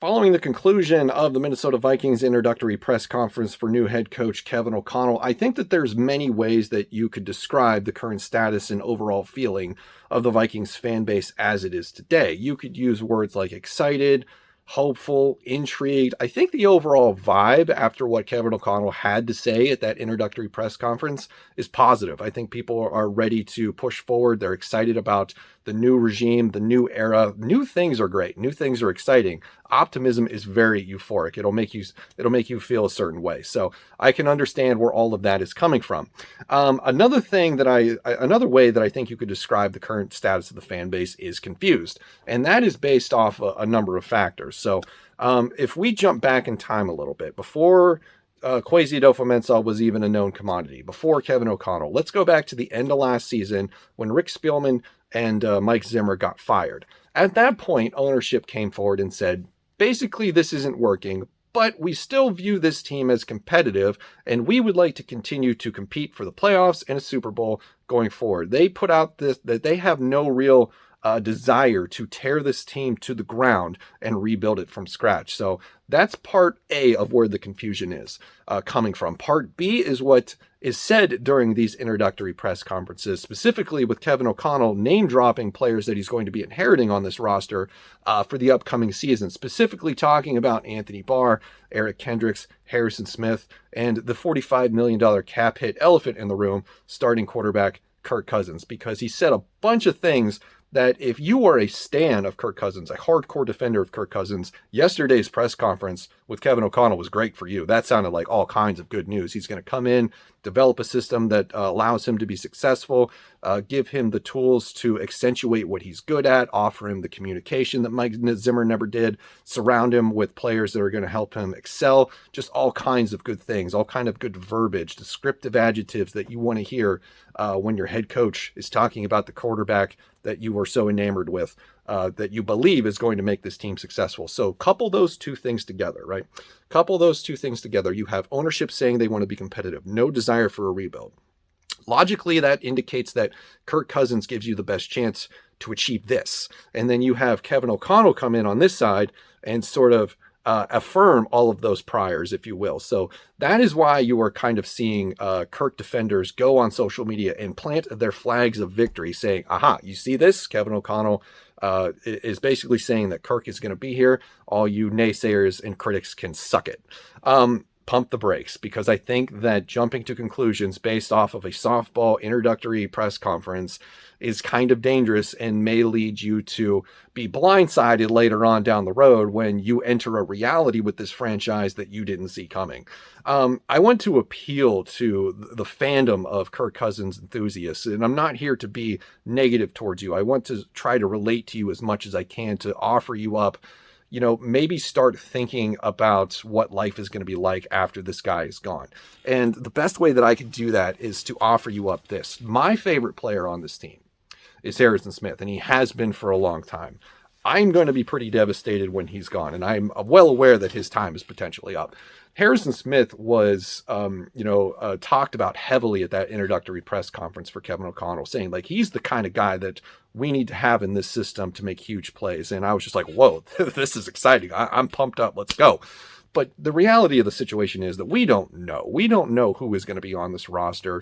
Following the conclusion of the Minnesota Vikings introductory press conference for new head coach Kevin O'Connell, I think that there's many ways that you could describe the current status and overall feeling of the Vikings fan base as it is today. You could use words like excited, hopeful, intrigued. I think the overall vibe after what Kevin O'Connell had to say at that introductory press conference is positive. I think people are ready to push forward. They're excited about the new regime, the new era. New things are great. New things are exciting. Optimism is very euphoric. It'll make you feel a certain way. So I can understand where all of that is coming from. Another way that I think you could describe the current status of the fan base is confused, and that is based off a number of factors. So if we jump back in time a little bit, before Kwesi Adofo-Mensah was even a known commodity, before Kevin O'Connell, let's go back to the end of last season when Rick Spielman and Mike Zimmer got fired. At that point, ownership came forward and said, basically, this isn't working, but we still view this team as competitive, and we would like to continue to compete for the playoffs and a Super Bowl going forward. They put out that they have no real desire to tear this team to the ground and rebuild it from scratch. So that's part A of where the confusion is coming from. Part B is what is said during these introductory press conferences, specifically with Kevin O'Connell name-dropping players that he's going to be inheriting on this roster for the upcoming season, specifically talking about Anthony Barr, Eric Kendricks, Harrison Smith, and the $45 million cap hit elephant in the room, starting quarterback Kirk Cousins, because he said a bunch of things that if you are a stan of Kirk Cousins, a hardcore defender of Kirk Cousins, yesterday's press conference with Kevin O'Connell was great for you. That sounded like all kinds of good news. He's going to come in, develop a system that allows him to be successful, give him the tools to accentuate what he's good at, offer him the communication that Mike Zimmer never did, surround him with players that are going to help him excel, just all kinds of good things, all kind of good verbiage, descriptive adjectives that you want to hear when your head coach is talking about the quarterback that you are so enamored with, that you believe is going to make this team successful. So couple those two things together, right? Couple those two things together. You have ownership saying they want to be competitive, no desire for a rebuild. Logically, that indicates that Kirk Cousins gives you the best chance to achieve this. And then you have Kevin O'Connell come in on this side and sort of affirm all of those priors, if you will. So that is why you are kind of seeing Kirk defenders go on social media and plant their flags of victory saying, aha, you see this? Kevin O'Connell is basically saying that Kirk is going to be here. All you naysayers and critics can suck it. Pump the brakes, because I think that jumping to conclusions based off of a softball introductory press conference is kind of dangerous and may lead you to be blindsided later on down the road when you enter a reality with this franchise that you didn't see coming. I want to appeal to the fandom of Kirk Cousins enthusiasts, and I'm not here to be negative towards you. I want to try to relate to you as much as I can to offer you up, maybe start thinking about what life is going to be like after this guy is gone. And the best way that I can do that is to offer you up this. My favorite player on this team is Harrison Smith, and he has been for a long time. I'm going to be pretty devastated when he's gone, and I'm well aware that his time is potentially up. Harrison Smith was, talked about heavily at that introductory press conference for Kevin O'Connell, saying like he's the kind of guy that we need to have in this system to make huge plays. And I was just like, whoa, this is exciting. I'm pumped up. Let's go. But the reality of the situation is that we don't know. We don't know who is going to be on this roster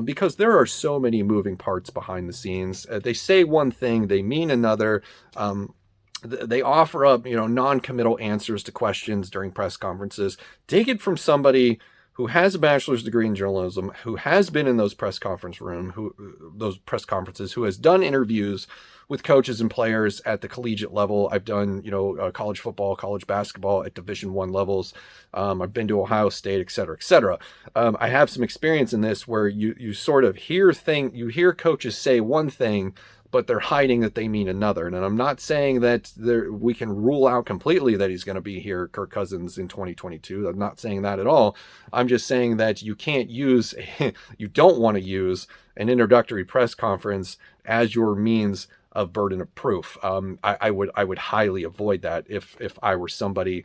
because there are so many moving parts behind the scenes. They say one thing, they mean another. They offer up, non-committal answers to questions during press conferences. Take it from somebody who has a bachelor's degree in journalism, who has been in those press conferences, who has done interviews with coaches and players at the collegiate level. I've done, college football, college basketball at Division I levels. I've been to Ohio State, et cetera, et cetera. I have some experience in this where you sort of hear coaches say one thing, but they're hiding that they mean another. And I'm not saying that we can rule out completely that he's going to be here, Kirk Cousins, in 2022. I'm not saying that at all. I'm just saying that you don't want to use an introductory press conference as your means burden of proof. I would highly avoid that if I were somebody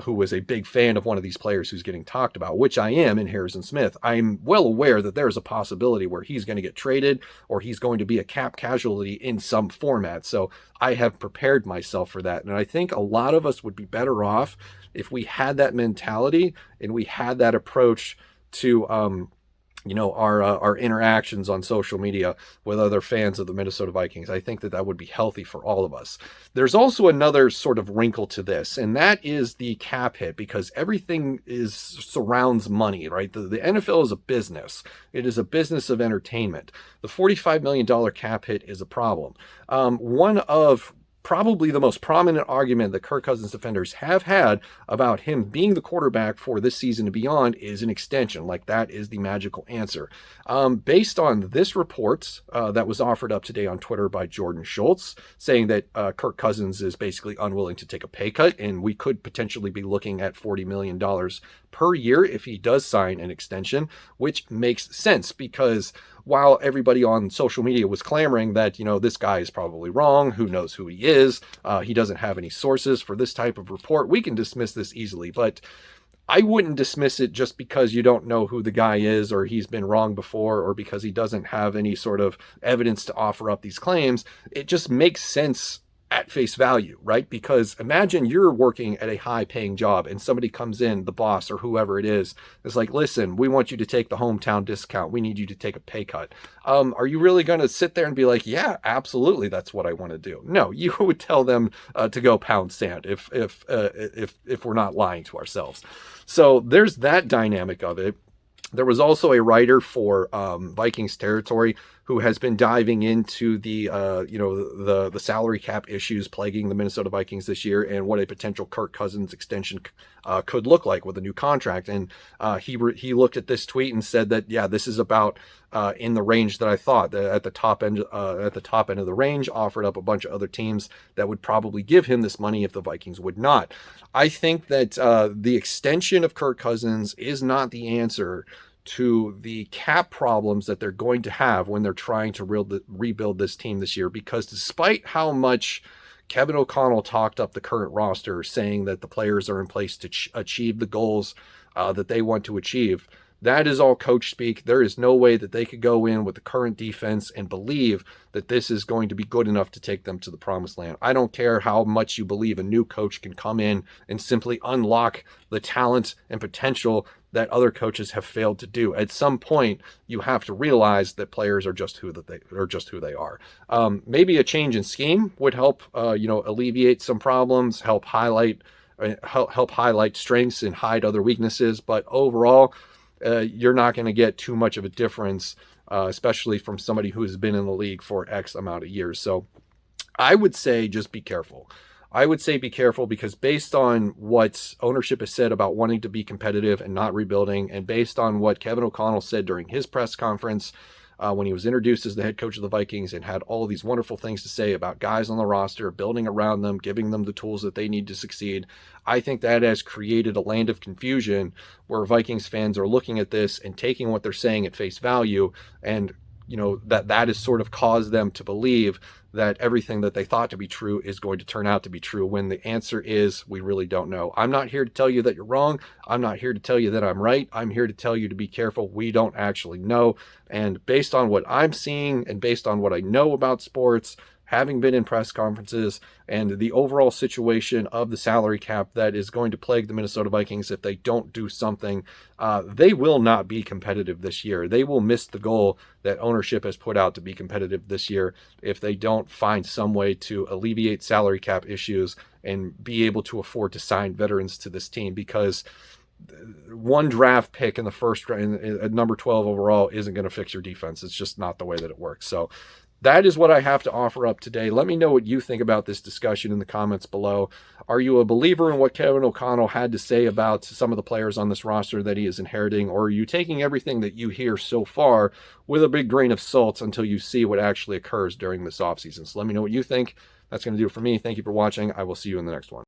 who was a big fan of one of these players who's getting talked about, which I am in Harrison Smith. I'm well aware that there's a possibility where he's going to get traded or he's going to be a cap casualty in some format. So I have prepared myself for that. And I think a lot of us would be better off if we had that mentality and we had that approach to our interactions on social media with other fans of the Minnesota Vikings. I think that would be healthy for all of us. There's also another sort of wrinkle to this, and that is the cap hit, because everything surrounds money, right? The NFL is a business. It is a business of entertainment. The $45 million cap hit is a problem. One of probably the most prominent argument that Kirk Cousins defenders have had about him being the quarterback for this season and beyond is an extension. Like, that is the magical answer. Based on this report that was offered up today on Twitter by Jordan Schultz, saying that Kirk Cousins is basically unwilling to take a pay cut, and we could potentially be looking at $40 million per year if he does sign an extension, which makes sense because while everybody on social media was clamoring that, this guy is probably wrong, who knows who he is, he doesn't have any sources for this type of report, we can dismiss this easily. But I wouldn't dismiss it just because you don't know who the guy is, or he's been wrong before, or because he doesn't have any sort of evidence to offer up these claims. It just makes sense at face value, right? Because imagine you're working at a high paying job and somebody comes in, the boss or whoever it is like, listen, we want you to take the hometown discount. We need you to take a pay cut. Are you really going to sit there and be like, yeah, absolutely, that's what I want to do? No, you would tell them to go pound sand if we're not lying to ourselves. So there's that dynamic of it. There was also a writer for Vikings Territory who has been diving into the salary cap issues plaguing the Minnesota Vikings this year and what a potential Kirk Cousins extension could look like with a new contract. And he looked at this tweet and said that, yeah, this is about in the range that I thought, at the top end of the range, offered up a bunch of other teams that would probably give him this money if the Vikings would not. I think that the extension of Kirk Cousins is not the answer to the cap problems that they're going to have when they're trying to rebuild this team this year, because despite how much Kevin O'Connell talked up the current roster, saying that the players are in place to achieve the goals that they want to achieve, that is all coach speak. There is no way that they could go in with the current defense and believe that this is going to be good enough to take them to the promised land. I don't care how much you believe a new coach can come in and simply unlock the talent and potential that other coaches have failed to do. At some point, you have to realize that players are just who they are. Maybe a change in scheme would help, alleviate some problems, help highlight strengths and hide other weaknesses. But overall, you're not going to get too much of a difference, especially from somebody who has been in the league for X amount of years. So I would say just be careful. I would say be careful because based on what ownership has said about wanting to be competitive and not rebuilding, and based on what Kevin O'Connell said during his press conference when he was introduced as the head coach of the Vikings and had all these wonderful things to say about guys on the roster, building around them, giving them the tools that they need to succeed, I think that has created a land of confusion where Vikings fans are looking at this and taking what they're saying at face value, and that has sort of caused them to believe that everything that they thought to be true is going to turn out to be true, when the answer is we really don't know. I'm not here to tell you that you're wrong. I'm not here to tell you that I'm right. I'm here to tell you to be careful. We don't actually know. And based on what I'm seeing and based on what I know about sports, having been in press conferences, and the overall situation of the salary cap that is going to plague the Minnesota Vikings if they don't do something, they will not be competitive this year. They will miss the goal that ownership has put out to be competitive this year if they don't find some way to alleviate salary cap issues and be able to afford to sign veterans to this team, because one draft pick in the first round at number 12 overall isn't going to fix your defense. It's just not the way that it works. So that is what I have to offer up today. Let me know what you think about this discussion in the comments below. Are you a believer in what Kevin O'Connell had to say about some of the players on this roster that he is inheriting, or are you taking everything that you hear so far with a big grain of salt until you see what actually occurs during this offseason? So let me know what you think. That's going to do it for me. Thank you for watching. I will see you in the next one.